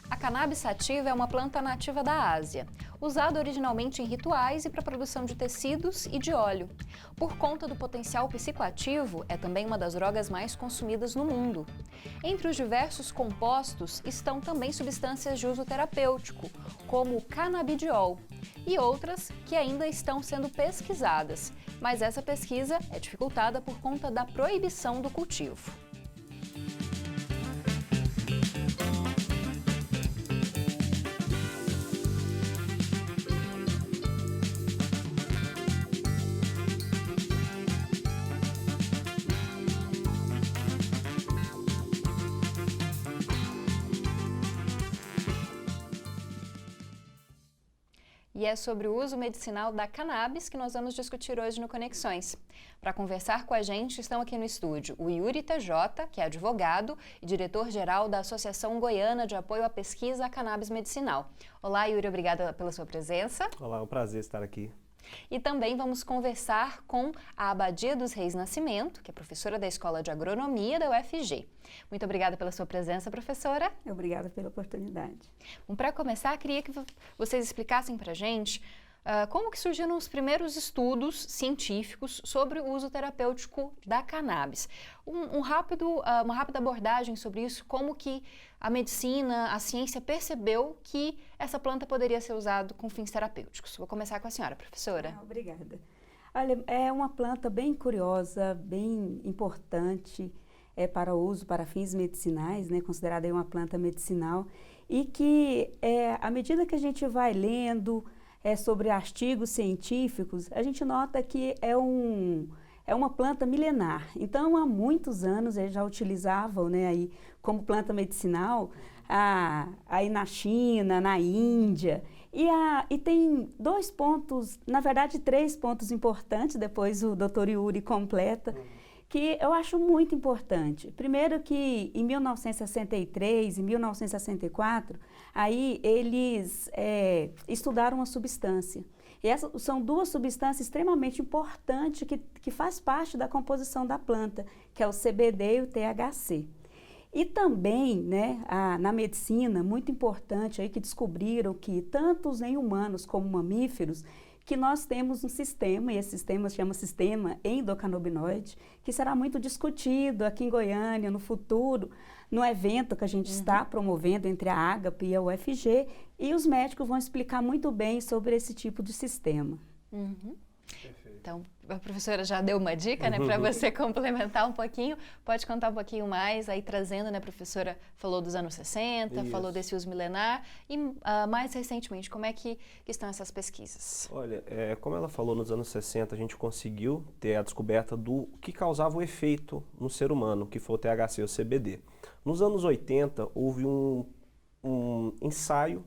A cannabis sativa é uma planta nativa da Ásia, usada originalmente em rituais e para a produção de tecidos e de óleo. Por conta do potencial psicoativo, é também uma das drogas mais consumidas no mundo. Entre os diversos compostos estão também substâncias de uso terapêutico, como o canabidiol, e outras que ainda estão sendo pesquisadas, mas essa pesquisa é dificultada por conta da proibição do cultivo. E é sobre o uso medicinal da cannabis que nós vamos discutir hoje no Conexões. Para conversar com a gente, estão aqui no estúdio o Yuri TJ, que é advogado e diretor-geral da Associação Goiana de Apoio à Pesquisa à Cannabis Medicinal. Olá, Yuri, obrigada pela sua presença. Olá, é um prazer estar aqui. E também vamos conversar com a Abadia dos Reis Nascimento, que é professora da Escola de Agronomia da UFG. Muito obrigada pela sua presença, professora. Obrigada pela oportunidade. Bom, para começar, queria que vocês explicassem para a gente como que surgiram os primeiros estudos científicos sobre o uso terapêutico da cannabis. Uma rápida abordagem sobre isso, como que a medicina, a ciência percebeu que essa planta poderia ser usada com fins terapêuticos. Vou começar com a senhora, professora. Obrigada. Olha, é uma planta bem curiosa, bem importante para uso para fins medicinais, né, considerada uma planta medicinal, e que à medida que a gente vai lendo sobre artigos científicos, a gente nota que é uma planta milenar. Então, há muitos anos eles já utilizavam, né, aí, como planta medicinal aí na China, na Índia. E tem dois pontos, na verdade 3 pontos importantes, depois o Dr. Yuri completa, que eu acho muito importante. Primeiro que em 1963 e 1964, aí eles estudaram uma substância. E essas são 2 substâncias extremamente importantes que faz parte da composição da planta, que é o CBD e o THC. E também, né, na medicina, muito importante aí que descobriram que tanto em humanos como mamíferos, que nós temos um sistema, e esse sistema se chama sistema endocannabinoide, que será muito discutido aqui em Goiânia no futuro, no evento que a gente está promovendo entre a Agape e a UFG, e os médicos vão explicar muito bem sobre esse tipo de sistema. Perfeito. Então, a professora já deu uma dica, né, para você complementar um pouquinho. Pode contar um pouquinho mais, aí trazendo, né, a professora falou dos anos 60, Isso. falou desse uso milenar, e mais recentemente, como é que estão essas pesquisas? Olha, como ela falou, nos anos 60 a gente conseguiu ter a descoberta do que causava o efeito no ser humano, que foi o THC, o CBD. Nos anos 80 houve um ensaio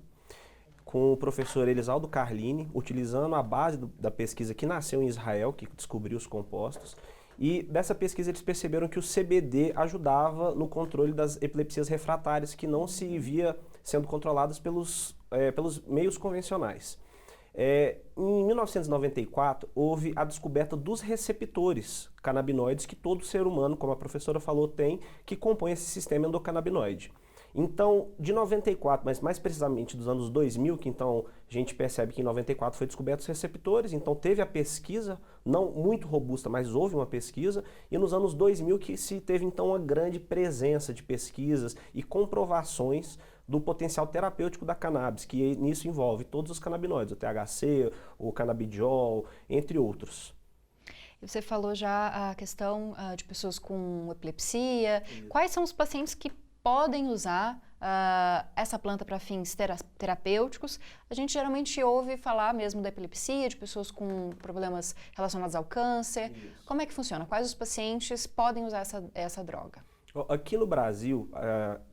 com o professor Elisaldo Carlini, utilizando a base da pesquisa que nasceu em Israel, que descobriu os compostos, e dessa pesquisa eles perceberam que o CBD ajudava no controle das epilepsias refratárias que não se via sendo controladas pelos meios convencionais. Em 1994, houve a descoberta dos receptores canabinoides que todo ser humano, como a professora falou, tem, que compõe esse sistema endocannabinoide. Então, de 94, mas mais precisamente dos anos 2000, que então a gente percebe que em 94 foi descoberto os receptores, então teve a pesquisa, não muito robusta, mas houve uma pesquisa, e nos anos 2000 que se teve então uma grande presença de pesquisas e comprovações do potencial terapêutico da cannabis, que nisso envolve todos os canabinoides, o THC, o canabidiol, entre outros. E você falou já a questão de pessoas com epilepsia. Isso. Quais são os pacientes que podem usar essa planta para fins terapêuticos? A gente geralmente ouve falar mesmo da epilepsia, de pessoas com problemas relacionados ao câncer. Isso. Como é que funciona? Quais os pacientes podem usar essa droga? Aqui no Brasil,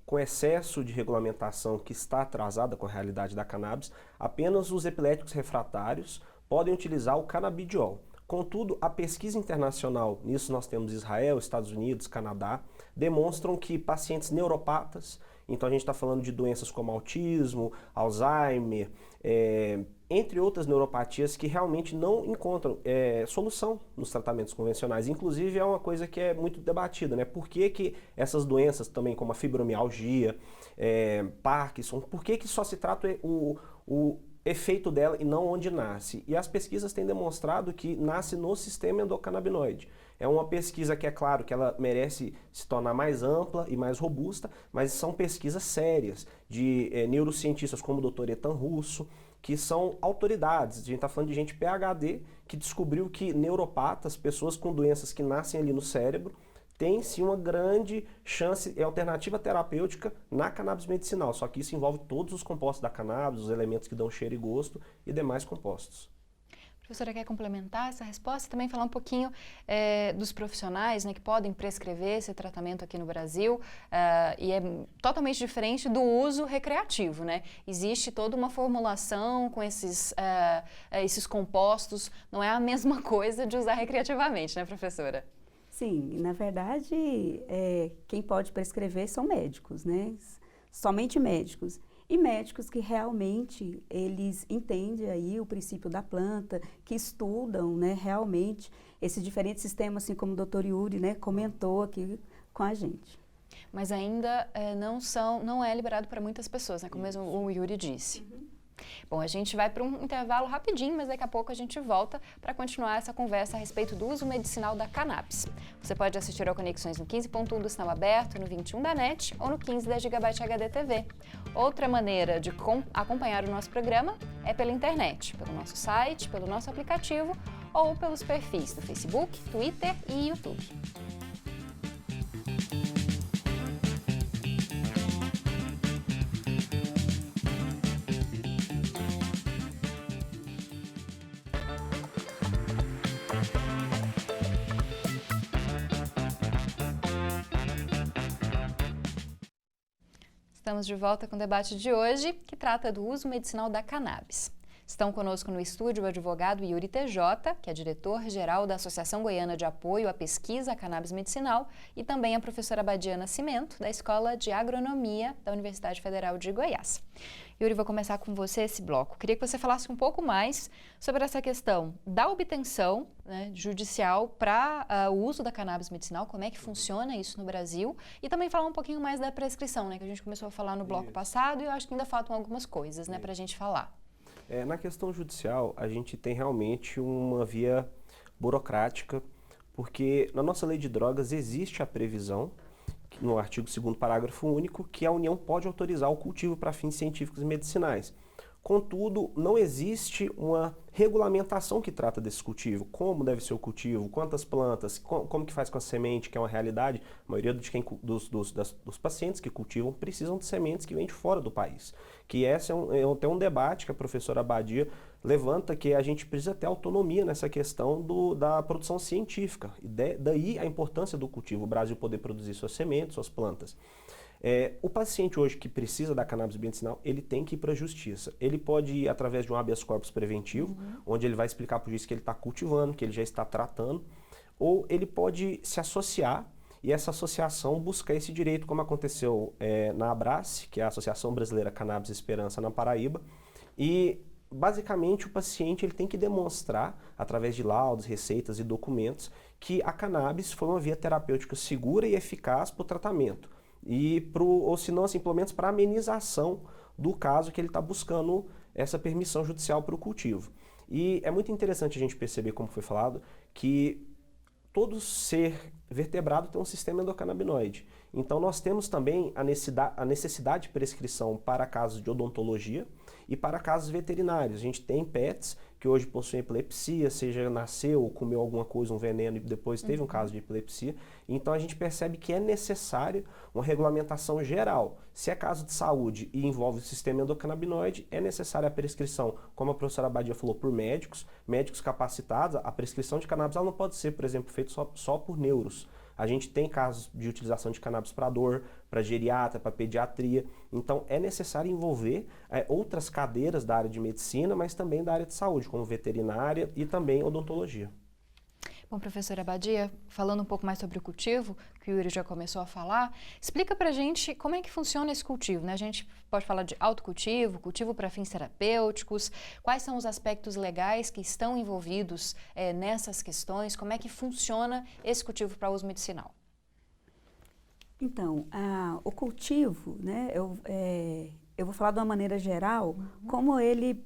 com excesso de regulamentação que está atrasada com a realidade da cannabis, apenas os epiléticos refratários podem utilizar o canabidiol. Contudo, a pesquisa internacional, nisso nós temos Israel, Estados Unidos, Canadá, demonstram que pacientes neuropatas Então a gente está falando de doenças como autismo, Alzheimer, entre outras neuropatias que realmente não encontram solução nos tratamentos convencionais. Inclusive é uma coisa que é muito debatida, né? Por que que essas doenças também como a fibromialgia, Parkinson, por que que só se trata o efeito dela e não onde nasce? E as pesquisas têm demonstrado que nasce no sistema endocannabinoide. É uma pesquisa que é claro que ela merece se tornar mais ampla e mais robusta, mas são pesquisas sérias de neurocientistas como o Dr. Ethan Russo, que são autoridades. A gente está falando de gente PhD que descobriu que neuropatas, pessoas com doenças que nascem ali no cérebro, têm sim uma grande chance, alternativa terapêutica na cannabis medicinal. Só que isso envolve todos os compostos da cannabis, os elementos que dão cheiro e gosto e demais compostos. Professora, quer complementar essa resposta? Também falar um pouquinho dos profissionais, né, que podem prescrever esse tratamento aqui no Brasil, e é totalmente diferente do uso recreativo, né? Existe toda uma formulação com esses compostos, não é a mesma coisa de usar recreativamente, né, professora? Sim, na verdade, quem pode prescrever são médicos, né? Somente médicos. E médicos que realmente eles entendem aí o princípio da planta, que estudam, né, realmente esses diferentes sistemas, assim como o Dr. Yuri, né, comentou aqui com a gente. Mas ainda não é liberado para muitas pessoas, né, como mesmo o Yuri disse. Bom, a gente vai para um intervalo rapidinho, mas daqui a pouco a gente volta para continuar essa conversa a respeito do uso medicinal da cannabis. Você pode assistir ao Conexões no 15.1 do sinal aberto, no 21 da NET ou no 15 da Gigabyte HD TV. Outra maneira de acompanhar o nosso programa é pela internet, pelo nosso site, pelo nosso aplicativo ou pelos perfis do Facebook, Twitter e YouTube. Estamos de volta com o debate de hoje, que trata do uso medicinal da cannabis. Estão conosco no estúdio o advogado Yuri TJ, que é diretor-geral da Associação Goiana de Apoio à Pesquisa à Cannabis Medicinal, e também a professora Badia Nascimento, da Escola de Agronomia da Universidade Federal de Goiás. Yuri, vou começar com você esse bloco. Queria que você falasse um pouco mais sobre essa questão da obtenção, né, judicial para o uso da cannabis medicinal, como é que funciona isso no Brasil, e também falar um pouquinho mais da prescrição, né, que a gente começou a falar no bloco passado e eu acho que ainda faltam algumas coisas, né, para a gente falar. Na questão judicial, a gente tem realmente uma via burocrática, porque na nossa lei de drogas existe a previsão, no artigo 2º, parágrafo único, que a União pode autorizar o cultivo para fins científicos e medicinais. Contudo, não existe uma regulamentação que trata desse cultivo, como deve ser o cultivo, quantas plantas, como que faz com a semente, que é uma realidade. A maioria dos pacientes que cultivam precisam de sementes que vêm de fora do país. Que esse é até um debate que a professora Badia levanta, que a gente precisa ter autonomia nessa questão da produção científica. E daí a importância do cultivo, o Brasil poder produzir suas sementes, suas plantas. O paciente hoje que precisa da cannabis medicinal, ele tem que ir para a justiça. Ele pode ir através de um habeas corpus preventivo, onde ele vai explicar para o juiz que ele está cultivando, que ele já está tratando, ou ele pode se associar e essa associação busca esse direito, como aconteceu na Abrace, que é a Associação Brasileira Cannabis Esperança na Paraíba, e basicamente o paciente ele tem que demonstrar, através de laudos, receitas e documentos, que a cannabis foi uma via terapêutica segura e eficaz para o tratamento. Ou se não, assim, pelo menos para amenização do caso que ele está buscando essa permissão judicial para o cultivo. E é muito interessante a gente perceber, como foi falado, que todo ser vertebrado tem um sistema endocannabinoide. Então nós temos também a necessidade de prescrição para casos de odontologia e para casos veterinários. A gente tem pets que hoje possuem epilepsia, seja nasceu ou comeu alguma coisa, um veneno e depois teve um caso de epilepsia. Então a gente percebe que é necessário uma regulamentação geral. Se é caso de saúde e envolve o sistema endocannabinoide, é necessária a prescrição, como a professora Badia falou, por médicos capacitados. A prescrição de cannabis ela não pode ser, por exemplo, feita só por neuros. A gente tem casos de utilização de cannabis para dor, para geriatra, para pediatria. Então, é necessário envolver outras cadeiras da área de medicina, mas também da área de saúde, como veterinária e também odontologia. Bom, professora Badia, falando um pouco mais sobre o cultivo, que o Yuri já começou a falar, explica pra gente como é que funciona esse cultivo, né? A gente pode falar de autocultivo, cultivo para fins terapêuticos, quais são os aspectos legais que estão envolvidos nessas questões, como é que funciona esse cultivo para uso medicinal? Então, o cultivo, né, eu vou falar de uma maneira geral, como ele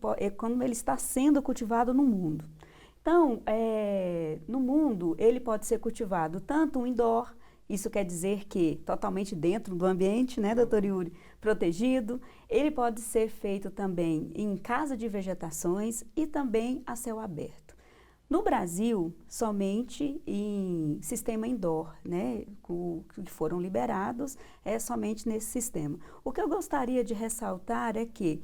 está sendo cultivado no mundo. Então, no mundo, ele pode ser cultivado tanto indoor, isso quer dizer que totalmente dentro do ambiente, né, doutor Yuri, protegido. Ele pode ser feito também em casa de vegetações e também a céu aberto. No Brasil, somente em sistema indoor, né, que foram liberados, somente nesse sistema. O que eu gostaria de ressaltar é que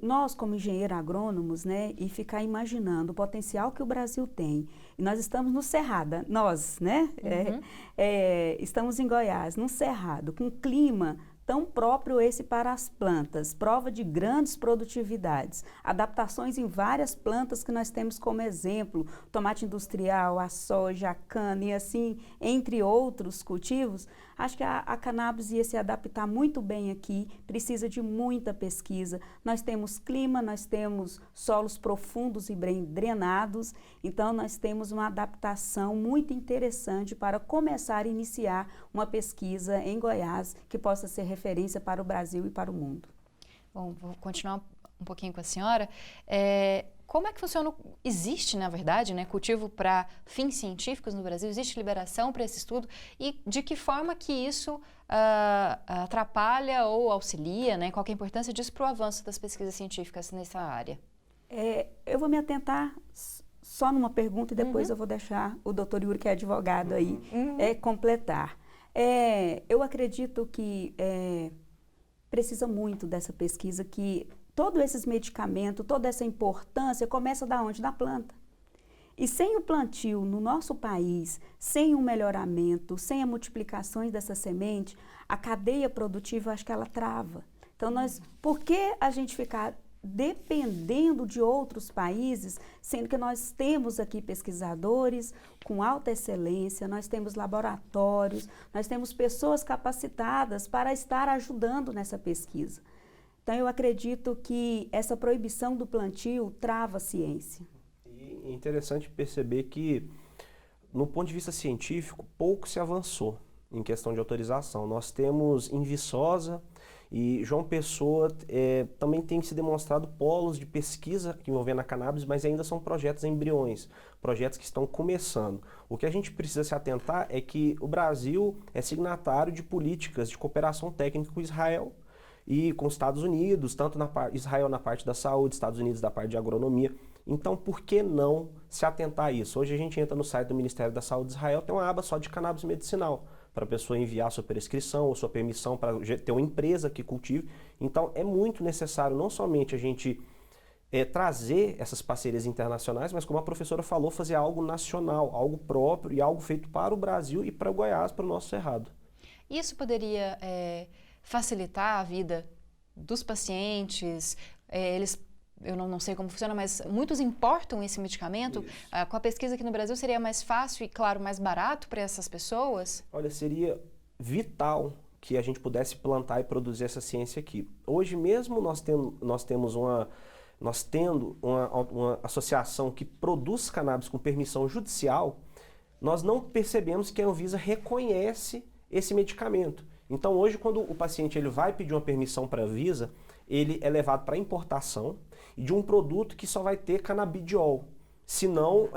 nós, como engenheiros agrônomos, né, e ficar imaginando o potencial que o Brasil tem, e nós estamos no Cerrado, nós, né, estamos em Goiás, num Cerrado, com clima tão próprio esse para as plantas, prova de grandes produtividades, adaptações em várias plantas que nós temos como exemplo, tomate industrial, a soja, a cana e assim, entre outros cultivos. Acho que a cannabis ia se adaptar muito bem aqui, precisa de muita pesquisa. Nós temos clima, nós temos solos profundos e bem drenados, então nós temos uma adaptação muito interessante para começar a iniciar uma pesquisa em Goiás que possa ser referência para o Brasil e para o mundo. Bom, vou continuar um pouquinho com a senhora. Como é que funciona? Existe, na verdade, né, cultivo para fins científicos no Brasil? Existe liberação para esse estudo? E de que forma que isso atrapalha ou auxilia, né? Qual que é a importância disso para o avanço das pesquisas científicas nessa área? Eu vou me atentar só numa pergunta e depois eu vou deixar o doutor Yuri, que é advogado aí, completar. Eu acredito que precisa muito dessa pesquisa, que todos esses medicamentos, toda essa importância começa da onde? Da planta. E sem o plantio no nosso país, sem um melhoramento, sem a multiplicação dessa semente, a cadeia produtiva, acho que ela trava. Então, por que a gente ficar dependendo de outros países, sendo que nós temos aqui pesquisadores com alta excelência, nós temos laboratórios, nós temos pessoas capacitadas para estar ajudando nessa pesquisa. Então, eu acredito que essa proibição do plantio trava a ciência. E é interessante perceber que, no ponto de vista científico, pouco se avançou em questão de autorização. Nós temos em Viçosa e João Pessoa também tem se demonstrado polos de pesquisa envolvendo a cannabis, mas ainda são projetos embriões, projetos que estão começando. O que a gente precisa se atentar é que o Brasil é signatário de políticas de cooperação técnica com Israel e com os Estados Unidos, tanto Israel na parte da saúde, Estados Unidos da parte de agronomia. Então, por que não se atentar a isso? Hoje a gente entra no site do Ministério da Saúde de Israel, tem uma aba só de cannabis medicinal, para a pessoa enviar sua prescrição ou sua permissão para ter uma empresa que cultive. Então, é muito necessário não somente a gente trazer essas parcerias internacionais, mas como a professora falou, fazer algo nacional, algo próprio e algo feito para o Brasil e para o Goiás, para o nosso Cerrado. Isso poderia facilitar a vida dos pacientes? Eu não sei como funciona, mas muitos importam esse medicamento. Com a pesquisa aqui no Brasil, seria mais fácil e, claro, mais barato para essas pessoas? Olha, seria vital que a gente pudesse plantar e produzir essa ciência aqui. Hoje mesmo nós tendo uma associação que produz cannabis com permissão judicial, nós não percebemos que a Anvisa reconhece esse medicamento. Então hoje, quando o paciente vai pedir uma permissão para a Anvisa, ele é levado para importação de um produto que só vai ter canabidiol, senão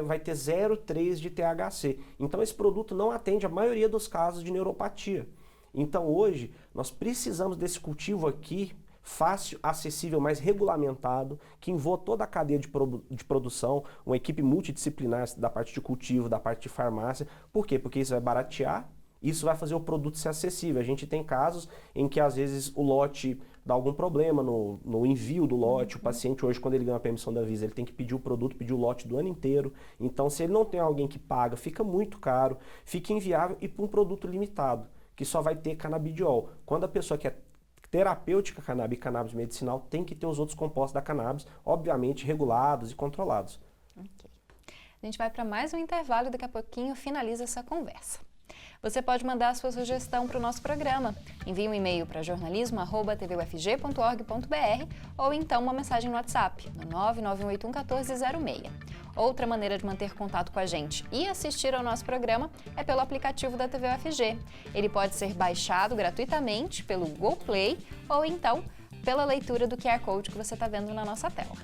vai ter 0,3 de THC. Então esse produto não atende a maioria dos casos de neuropatia. Então hoje nós precisamos desse cultivo aqui, fácil, acessível, mais regulamentado, que envolva toda a cadeia de produção, uma equipe multidisciplinar da parte de cultivo, da parte de farmácia. Por quê? Porque isso vai baratear, isso vai fazer o produto ser acessível. A gente tem casos em que às vezes o lote dá algum problema no envio do lote. O paciente hoje, quando ele ganha a permissão da Anvisa, ele tem que pedir o produto, pedir o lote do ano inteiro. Então, se ele não tem alguém que paga, fica muito caro, fica inviável e para um produto limitado, que só vai ter canabidiol. Quando a pessoa quer terapêutica cannabis e cannabis medicinal, tem que ter os outros compostos da cannabis, obviamente regulados e controlados. Ok. A gente vai para mais um intervalo e daqui a pouquinho finaliza essa conversa. Você pode mandar a sua sugestão para o nosso programa. Envie um e-mail para jornalismo@tvufg.org.br ou então uma mensagem no WhatsApp, no 991811406. Outra maneira de manter contato com a gente e assistir ao nosso programa é pelo aplicativo da TV UFG. Ele pode ser baixado gratuitamente pelo Google Play ou então pela leitura do QR Code que você está vendo na nossa tela.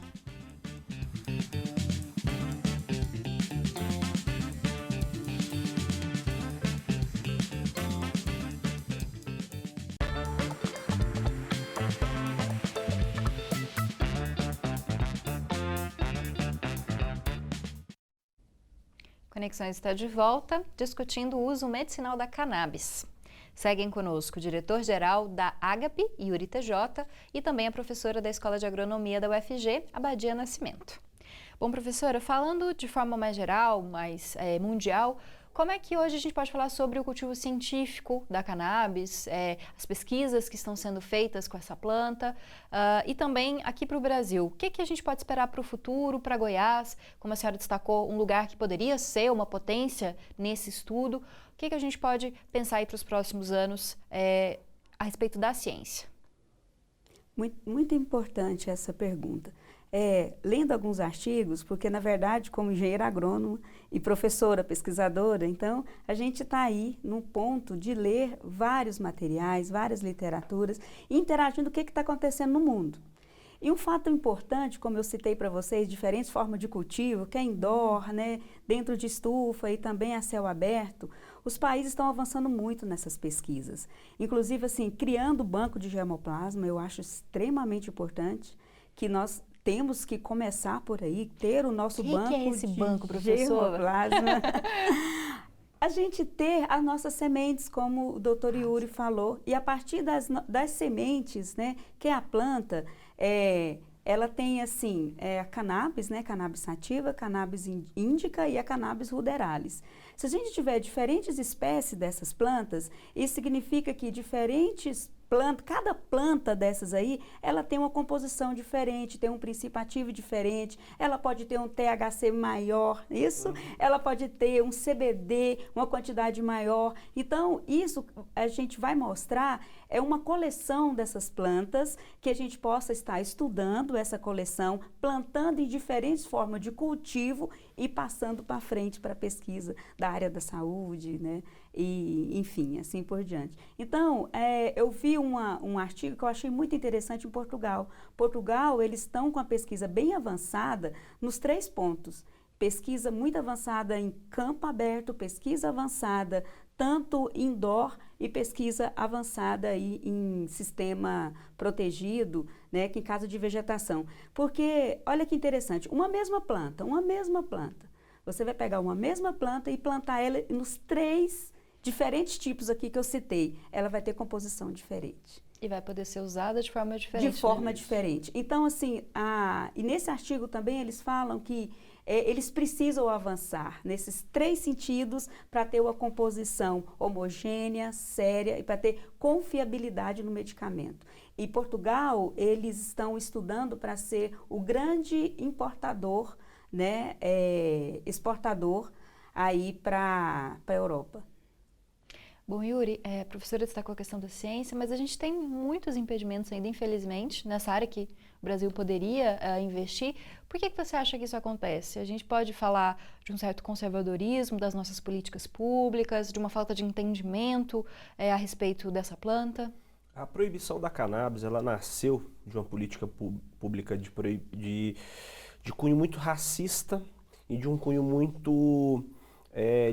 Conexões está de volta, discutindo o uso medicinal da cannabis. Seguem conosco o diretor-geral da Agape, Yuri TJ, e também a professora da Escola de Agronomia da UFG, Abadia Nascimento. Bom, professora, falando de forma mais geral, mais mundial, como é que hoje a gente pode falar sobre o cultivo científico da cannabis, as pesquisas que estão sendo feitas com essa planta e também aqui para o Brasil? O que a gente pode esperar para o futuro, para Goiás? Como a senhora destacou, um lugar que poderia ser uma potência nesse estudo. O que a gente pode pensar aí para os próximos anos a respeito da ciência? Muito importante essa pergunta. Lendo alguns artigos, porque na verdade como engenheira agrônoma e professora, pesquisadora, então a gente está aí num ponto de ler vários materiais, várias literaturas, interagindo o que está acontecendo no mundo. E um fato importante, como eu citei para vocês, diferentes formas de cultivo, que é indoor, né, dentro de estufa e também a céu aberto, os países estão avançando muito nessas pesquisas. Inclusive, assim, criando banco de germoplasma, eu acho extremamente importante que nós temos que começar por aí, ter o nosso banco que é esse de banco, professora? germoplasma. A gente ter as nossas sementes, como o doutor Yuri falou, e a partir das sementes, né, que é a planta, ela tem assim, a cannabis, né, cannabis sativa, cannabis índica e a cannabis ruderalis. Se a gente tiver diferentes espécies dessas plantas, isso significa que cada planta dessas aí, ela tem uma composição diferente, tem um princípio ativo diferente, ela pode ter um THC maior, isso? Ela pode ter um CBD, uma quantidade maior. Então, isso a gente vai mostrar, é uma coleção dessas plantas que a gente possa estar estudando essa coleção, plantando em diferentes formas de cultivo e passando para frente para a pesquisa da área da saúde, né? E, enfim, assim por diante. Então, eu vi um artigo que eu achei muito interessante em Portugal. Portugal, eles estão com a pesquisa bem avançada nos 3 pontos. Pesquisa muito avançada em campo aberto, pesquisa avançada tanto indoor e pesquisa avançada aí em sistema protegido, né, que em caso de vegetação. Porque, olha que interessante, uma mesma planta, você vai pegar uma mesma planta e plantar ela nos 3 diferentes tipos aqui que eu citei, ela vai ter composição diferente. E vai poder ser usada de forma diferente. De forma diferente. Então, assim, e nesse artigo também eles falam que eles precisam avançar nesses 3 sentidos para ter uma composição homogênea, séria e para ter confiabilidade no medicamento. E Portugal, eles estão estudando para ser o grande importador, né, exportador aí para a Europa. Bom, Yuri, a professora destacou a questão da ciência, mas a gente tem muitos impedimentos ainda, infelizmente, nessa área que o Brasil poderia investir. Por que você acha que isso acontece? A gente pode falar de um certo conservadorismo das nossas políticas públicas, de uma falta de entendimento a respeito dessa planta? A proibição da cannabis, ela nasceu de uma política pública de cunho muito racista e de um cunho muito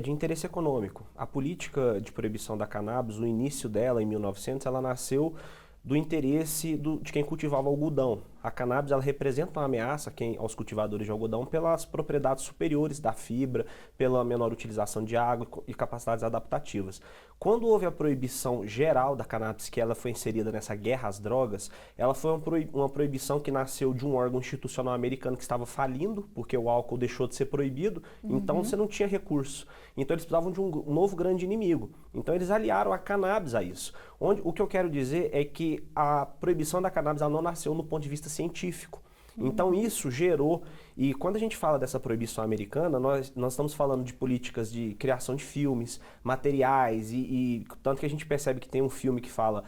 de interesse econômico. A política de proibição da cannabis, o início dela, em 1900, ela nasceu do interesse de quem cultivava algodão. A cannabis ela representa uma ameaça aos cultivadores de algodão pelas propriedades superiores da fibra, pela menor utilização de água e capacidades adaptativas. Quando houve a proibição geral da cannabis, que ela foi inserida nessa guerra às drogas, ela foi uma proibição que nasceu de um órgão institucional americano que estava falindo, porque o álcool deixou de ser proibido, então você não tinha recurso. Então eles precisavam de um novo grande inimigo. Então eles aliaram a cannabis a isso. O que eu quero dizer é que a proibição da cannabis ela não nasceu no ponto de vista científico. Então isso gerou, e quando a gente fala dessa proibição americana, nós estamos falando de políticas de criação de filmes, materiais, e tanto que a gente percebe que tem um filme que fala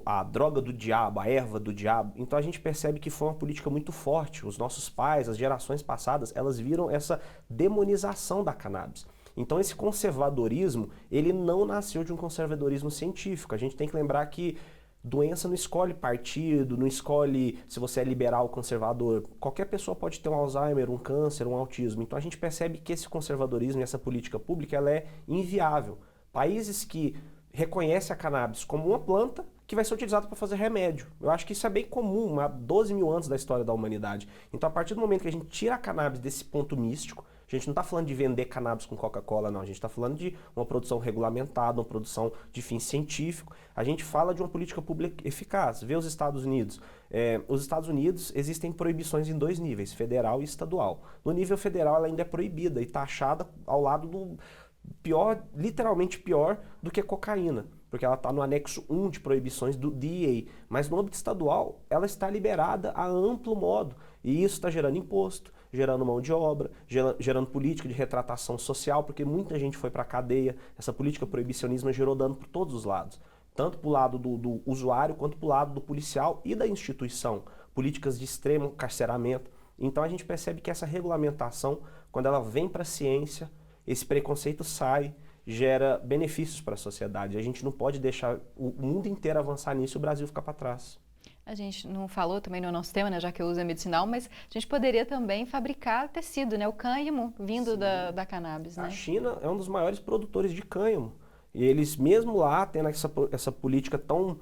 a droga do diabo, a erva do diabo. Então a gente percebe que foi uma política muito forte. Os nossos pais, as gerações passadas, elas viram essa demonização da cannabis. Então esse conservadorismo, ele não nasceu de um conservadorismo científico. A gente tem que lembrar que doença não escolhe partido, não escolhe se você é liberal ou conservador. Qualquer pessoa pode ter um Alzheimer, um câncer, um autismo. Então a gente percebe que esse conservadorismo e essa política pública ela é inviável. Países que reconhecem a cannabis como uma planta que vai ser utilizada para fazer remédio. Eu acho que isso é bem comum, há 12 mil anos da história da humanidade. Então a partir do momento que a gente tira a cannabis desse ponto místico, a gente não está falando de vender cannabis com Coca-Cola, não. A gente está falando de uma produção regulamentada, uma produção de fim científico. A gente fala de uma política pública eficaz. Vê os Estados Unidos. Os Estados Unidos existem proibições em 2 níveis, federal e estadual. No nível federal ela ainda é proibida e taxada ao lado do pior, literalmente pior do que cocaína, porque ela está no anexo 1 de proibições do DEA. Mas no âmbito estadual ela está liberada a amplo modo. E isso está gerando imposto, gerando mão de obra, gerando política de retratação social, porque muita gente foi para a cadeia. Essa política proibicionismo gerou dano por todos os lados, tanto para o lado do usuário, quanto para o lado do policial e da instituição. Políticas de extremo carceramento. Então a gente percebe que essa regulamentação, quando ela vem para a ciência, esse preconceito sai, gera benefícios para a sociedade. A gente não pode deixar o mundo inteiro avançar nisso e o Brasil ficar para trás. A gente não falou também no nosso tema, né, já que o uso é medicinal, mas a gente poderia também fabricar tecido, né, o cânhamo vindo da cannabis. Né? A China é um dos maiores produtores de cânhamo. E eles, mesmo lá, tendo essa política tão,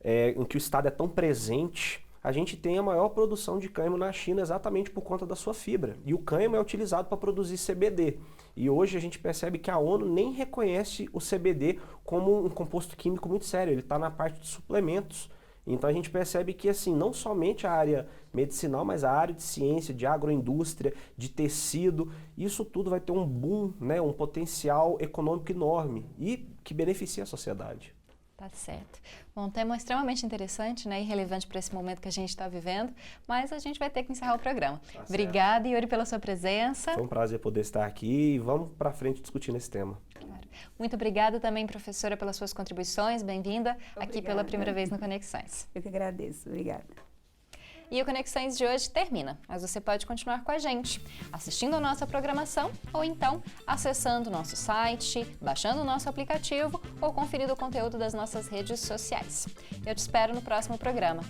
em que o Estado é tão presente, a gente tem a maior produção de cânhamo na China exatamente por conta da sua fibra. E o cânhamo é utilizado para produzir CBD. E hoje a gente percebe que a ONU nem reconhece o CBD como um composto químico muito sério. Ele está na parte de suplementos. Então a gente percebe que assim, não somente a área medicinal, mas a área de ciência, de agroindústria, de tecido, isso tudo vai ter um boom, né, um potencial econômico enorme e que beneficia a sociedade. Tá certo. Bom, um tema extremamente interessante, né, e relevante para esse momento que a gente está vivendo, mas a gente vai ter que encerrar o programa. Tá. Obrigada, Yuri, pela sua presença. Foi um prazer poder estar aqui e vamos para frente discutindo esse tema. Claro. Muito obrigada também, professora, pelas suas contribuições. Bem-vinda aqui pela primeira vez no Conexões. Eu que agradeço. Obrigada. E o Conexões de hoje termina, mas você pode continuar com a gente, assistindo a nossa programação ou então acessando o nosso site, baixando o nosso aplicativo ou conferindo o conteúdo das nossas redes sociais. Eu te espero no próximo programa.